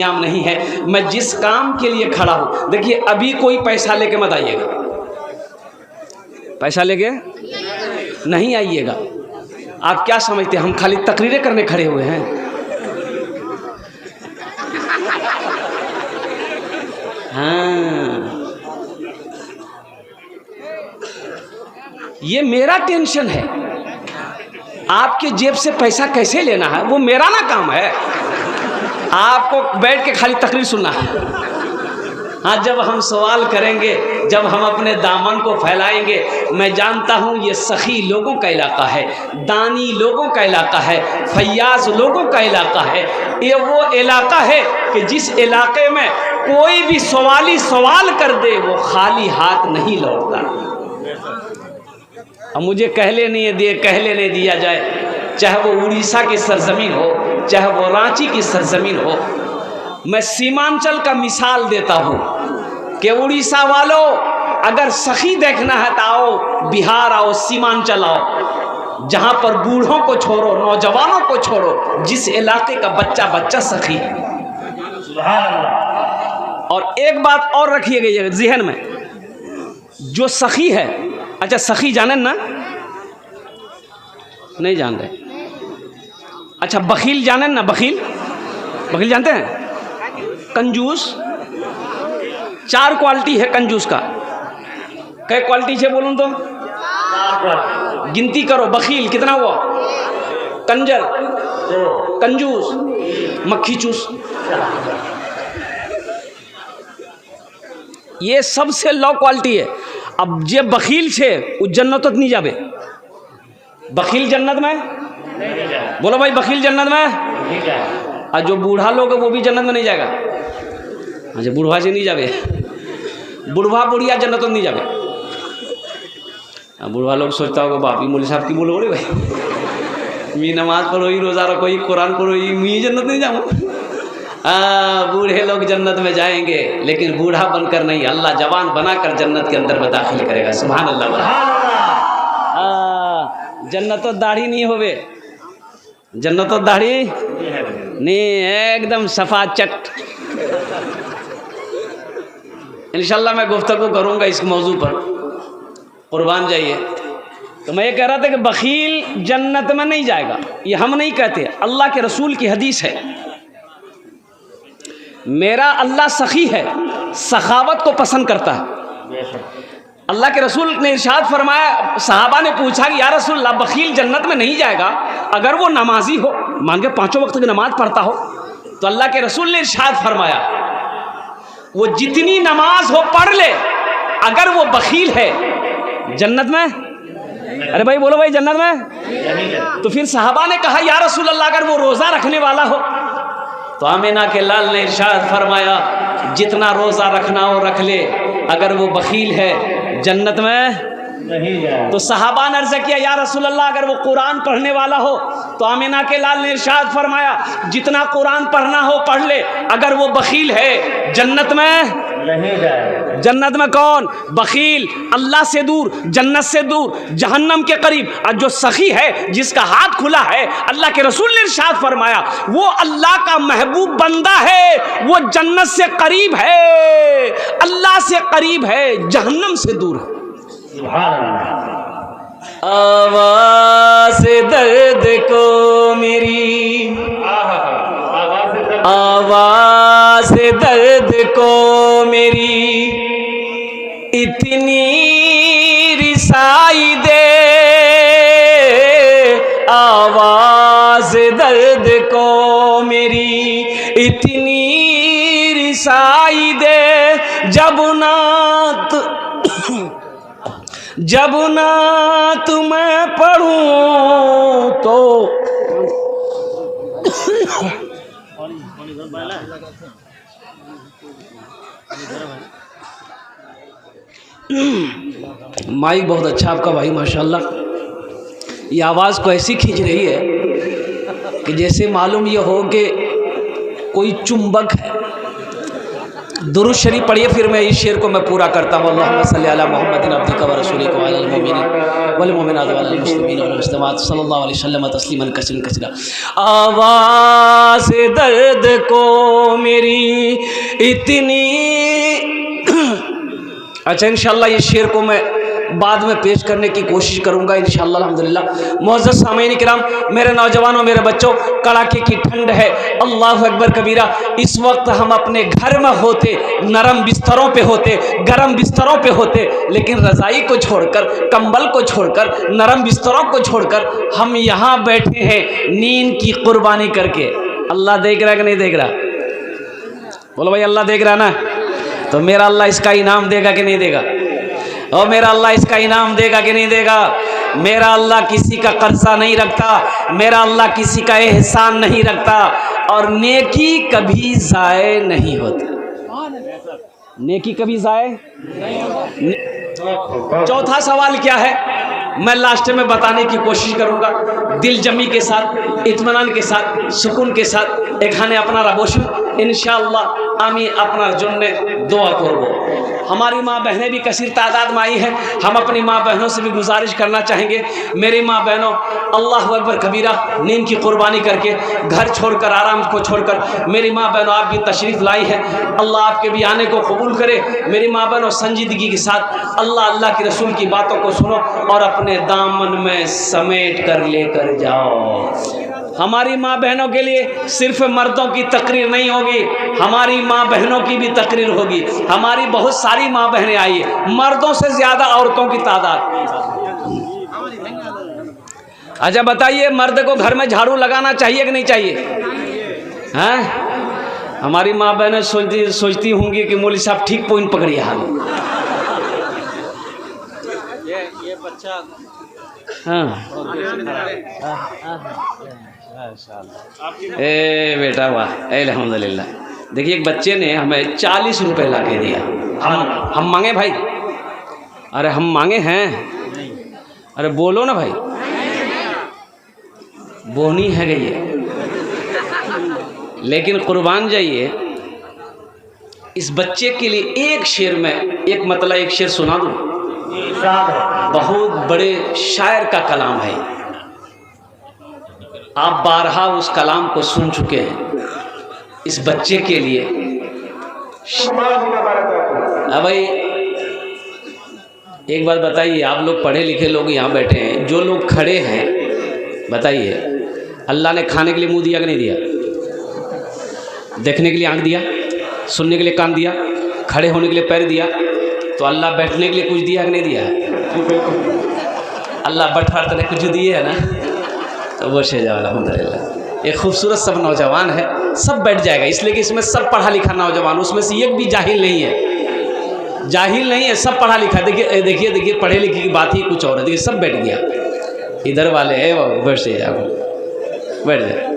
काम नहीं है। मैं जिस काम के लिए खड़ा हूँ, देखिए अभी कोई पैसा लेके मत आइएगा, पैसा लेके नहीं आइएगा। आप क्या समझते हैं हम खाली तकरीरें करने खड़े हुए हैं? हाँ, ये मेरा टेंशन है। आपके जेब से पैसा कैसे लेना है वो मेरा ना काम है, आपको बैठ के खाली तकरीर सुनना है। हाँ, जब हम सवाल करेंगे, जब हम अपने दामन को फैलाएंगे, मैं जानता हूँ ये सखी लोगों का इलाका है, दानी लोगों का इलाका है, फैयाज लोगों का इलाका है। ये वो इलाका है कि जिस इलाके में कोई भी सवाली सवाल कर दे वो खाली हाथ नहीं लौटता। अब मुझे कहले नहीं दिया जाए, चाहे वो उड़ीसा की सरजमीन हो, चाहे वो रांची की सरजमीन हो। मैं सीमांचल का मिसाल देता हूँ कि उड़ीसा वालों, अगर सखी देखना है तो आओ बिहार, आओ सीमांचल आओ, जहाँ पर बूढ़ों को छोड़ो, नौजवानों को छोड़ो, जिस इलाके का बच्चा बच्चा सखी है। और एक बात और रखिएगा ज़हन में, जो सखी है, अच्छा सखी जाने ना, नहीं जान रहे? अच्छा बखील जाने ना, बखील जानते हैं? कंजूस, 4 क्वालिटी है कंजूस का। कई क्वालिटी से बोलूं तो गिनती करो। बखील कितना हुआ? कंजर, कंजूस, मक्खी चूस। ये सबसे लो क्वालिटी है। अब जे बखील छे वो जन्नत नहीं जाबे। बखील जन्नत में, बोलो भाई बखील जन्नत में। और जो बूढ़ा लोग है वो भी जन्नत में नहीं जाएगा। अच्छा बूढ़ा से नहीं जाबे, बूढ़ा बुढ़िया जन्नत नहीं जाबे। बूढ़ा लोग सोचता होगा बाप मौलवी साहब की बोलो रे भाई, मी नमाज पढ़ो ही, रोज़ा रखो ही, कुरान पढ़ो ही, मी जन्नत नहीं जाऊँ। बूढ़े लोग जन्नत में जाएंगे, लेकिन बूढ़ा बनकर नहीं, अल्लाह जवान बनाकर जन्नत के अंदर में दाखिल करेगा। सुभान अल्लाह। जन्नत तो दाढ़ी नहीं होवे, जन्नत तो दाढ़ी नहीं, एकदम सफा चट। इंशाल्लाह मैं गुफ्तगू करूँगा इस मौजू पर, कुर्बान जाइए। तो मैं ये कह रहा था कि बखील जन्नत में नहीं जाएगा, ये हम नहीं कहते, अल्लाह के रसूल की हदीस है। मेरा अल्लाह सखी है, सखावत को पसंद करता है। अल्लाह के रसूल ने इरशाद फरमाया, सहाबा ने पूछा कि या रसूल अल्लाह बखील जन्नत में नहीं जाएगा अगर वो नमाजी हो, मान के 5 वक्त की नमाज पढ़ता हो। तो अल्लाह के रसूल ने इरशाद फरमाया, वो जितनी नमाज हो पढ़ ले, अगर वो बखील है जन्नत में। अरे भाई बोलो भाई जन्नत में। तो फिर सहाबा ने कहा या रसूल अल्लाह अगर वो रोज़ा रखने वाला हो? तो आमिना के लाल ने इरशाद फरमाया, जितना रोज़ा रखना हो रख ले, अगर वो बखील है जन्नत में नहीं जाए। तो सहाबा ने अर्ज़ किया या रसूल अल्लाह अगर वो कुरान पढ़ने वाला हो? तो आमिना के लाल ने इरशाद फरमाया, जितना कुरान पढ़ना हो पढ़ ले, अगर वो बखील है जन्नत में नहीं जाए। जन्नत में कौन? बखील, अल्लाह से दूर, जन्नत से दूर, जहन्नम के करीब। और जो सखी है, जिसका हाथ खुला है, अल्लाह के रसूल ने इरशाद फरमाया, वो अल्लाह का महबूब बंदा है, वो जन्नत से करीब है, अल्लाह से करीब है, जहन्नम से दूर है। आवाज़ दर्द को मेरी, आवाज़ दर्द को मेरी इतनी रिसाई दे, आवाज़ दर्द को मेरी इतनी रिसाई दे, जब ना तुम्हें पढ़ूं तो माइक बहुत अच्छा आपका भाई, माशाल्लाह। ये आवाज़ को ऐसी खींच रही है कि जैसे मालूम ये हो कि कोई चुंबक है, दुरूद शरीफ पढ़िए, फिर मैं इस शेर को मैं पूरा करता हूँ। अल्लाहुम्मा सल्ली अला मुहम्मदिन अब्दिका व रसूलिका व अलल मुमिनीन वल मुमिनात व अलल मुस्लिमीन वल मुस्लिमात सल्लल्लाहु अलैहि वसल्लम तस्लीमन कसीरन कसीरा। आवाज़ दर्द को मेरी इतनी अच्छा, इंशाअल्लाह ये शेर को मैं बाद में पेश करने की कोशिश करूंगा इंशाअल्लाह अल्हम्दुलिल्लाह। मुअज़्ज़ज़ सामीन किराम, मेरे नौजवानों, मेरे बच्चों, कड़ाके की ठंड है, अल्लाह अकबर कबीरा। इस वक्त हम अपने घर में होते, नरम बिस्तरों पे होते, गर्म बिस्तरों पे होते, लेकिन रज़ाई को छोड़कर, कंबल को छोड़कर, नरम बिस्तरों को छोड़कर हम यहाँ बैठे हैं नींद की कुर्बानी करके। अल्लाह देख रहा है कि नहीं देख रहा? बोलो भाई, अल्लाह देख रहा ना? तो मेरा अल्लाह इसका इनाम देगा कि नहीं देगा? और मेरा अल्लाह इसका इनाम देगा कि नहीं देगा? मेरा अल्लाह किसी का कर्जा नहीं रखता, मेरा अल्लाह किसी का एहसान नहीं रखता, और नेकी कभी ज़ाय नहीं होती। नेकी कभी ज़ाय नहीं। चौथा सवाल क्या है, मैं लास्ट में बताने की कोशिश करूंगा, दिल जमी के साथ, इत्मीनान के साथ, सुकून के साथ। एखाने अपना बसुन इंशाअल्लाह आमी अपनार जन्ने दोया करब। हमारी माँ बहनें भी कसीर तादाद में आई हैं। हम अपनी माँ बहनों से भी गुजारिश करना चाहेंगे, मेरी माँ बहनों, अल्लाह अकबर कबीरा, नींद की कुर्बानी करके, घर छोड़कर, आराम को छोड़कर, मेरी माँ बहनों आप भी तशरीफ़ लाई है। अल्लाह आपके भी आने को कबूल करे। मेरी माँ बहनों, संजीदगी के साथ अल्लाह के रसूल की बातों को सुनो और अपने दामन में समेट कर लेकर जाओ। हमारी माँ बहनों के लिए सिर्फ मर्दों की तकरीर नहीं होगी, हमारी माँ बहनों की भी तकरीर होगी। हमारी बहुत सारी माँ बहनें आई है, मर्दों से ज़्यादा औरतों की तादाद। अच्छा बताइए, मर्द को घर में झाड़ू लगाना चाहिए कि नहीं चाहिए? हैं? हमारी माँ बहनें सोचती होंगी कि मौलवी साहब ठीक पॉइंट पकड़िए। हाल ये बच्चा, हाँ, ए बेटा वाह, अल्हम्दुलिल्लाह। देखिए, एक बच्चे ने हमें 40 रुपए ला के दिया। हम मांगे भाई? अरे हम मांगे हैं? अरे बोलो ना भाई, बोनी है गई है। लेकिन कुर्बान जाइए, इस बच्चे के लिए एक शेर में, एक मतलब एक शेर सुना दूं। बहुत बड़े शायर का कलाम है, आप बारहा उस कलाम को सुन चुके हैं। इस बच्चे के लिए अब भाई एक बात बताइए, आप लोग पढ़े लिखे लोग यहाँ बैठे हैं, जो लोग खड़े हैं बताइए, अल्लाह ने खाने के लिए मुंह दिया कि नहीं दिया? देखने के लिए आंख दिया, सुनने के लिए कान दिया, खड़े होने के लिए पैर दिया, तो अल्लाह बैठने के लिए कुछ दिया कि नहीं दिया? अल्लाह बैठा ने कुछ दिए है ना, तो वो से जाओ अल्हम्दुलिल्लाह। एक खूबसूरत सब नौजवान है, सब बैठ जाएगा, इसलिए कि इसमें सब पढ़ा लिखा नौजवान, उसमें से एक भी जाहिल नहीं है, जाहिल नहीं है, सब पढ़ा लिखा। देखिए देखिए देखिए, पढ़े लिखे की बात ही कुछ और है। देखिए सब बैठ गया, इधर वाले है वो बैठ से जाओ, बैठ जाए।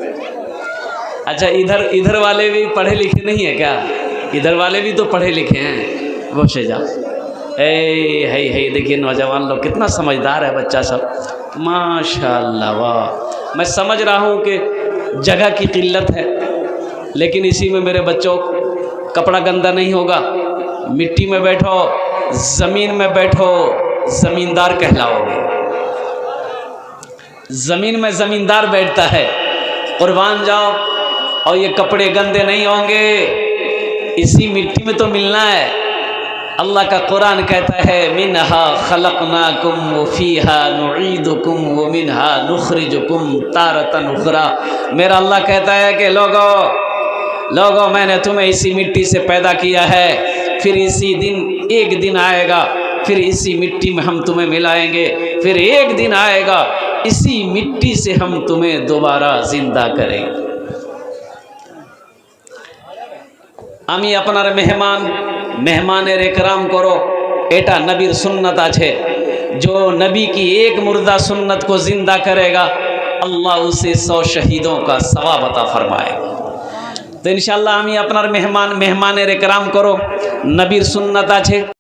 अच्छा, इधर वाले भी पढ़े लिखे नहीं है क्या? इधर वाले भी तो पढ़े लिखे हैं, वो से जाओ। है देखिए नौजवान लोग कितना समझदार है बच्चा सब, माशाअल्लाह वाह। मैं समझ रहा हूँ कि जगह की किल्लत है, लेकिन इसी में मेरे बच्चों कपड़ा गंदा नहीं होगा। मिट्टी में बैठो, ज़मीन में बैठो, ज़मींदार कहलाओगे। ज़मीन में ज़मींदार बैठता है। कुर्बान जाओ, और ये कपड़े गंदे नहीं होंगे, इसी मिट्टी में तो मिलना है। अल्लाह का कुरान कहता है, मिनहा खलकनाकुम व फीहा नुईदुकुम व मिनहा नुखरिजुकुम तारतन उखरा। मेरा अल्लाह कहता है कि लोगों मैंने तुम्हें इसी मिट्टी से पैदा किया है, फिर इसी दिन एक दिन आएगा, फिर इसी मिट्टी में हम तुम्हें मिलाएंगे, फिर एक दिन आएगा, इसी मिट्टी से हम तुम्हें दोबारा जिंदा करेंगे। আমি আপনার मेहमानेर एकराम करो, एटा नबीर सुन्नत आछे। जो नबी की एक मुर्दा सुन्नत को जिंदा करेगा, अल्लाह उसे 100 शहीदों का सवाब अता फरमाएगा। तो इंशाअल्लाह আমি আপনার मेहमानेर एकराम करो, नबीर सुन्नत आछे।